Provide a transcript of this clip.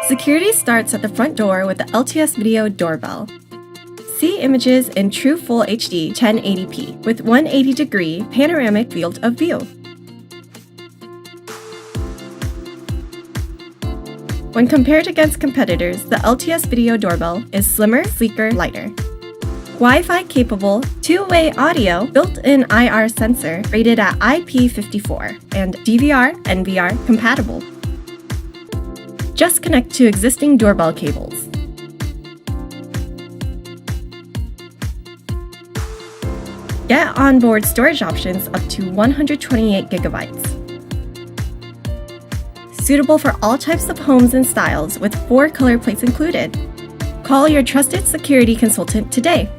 Security starts at the front door with the LTS Video Doorbell. See images in true Full HD 1080p with 180-degree panoramic field of view. When compared against competitors, the LTS Video Doorbell is slimmer, sleeker, lighter. Wi-Fi capable, two-way audio, built-in IR sensor rated at IP54, and DVR, NVR Compatible. Just connect to existing doorbell cables. Get onboard storage options up to 128 gigabytes. Suitable for all types of homes and styles with 4 color plates included. Call your trusted security consultant today.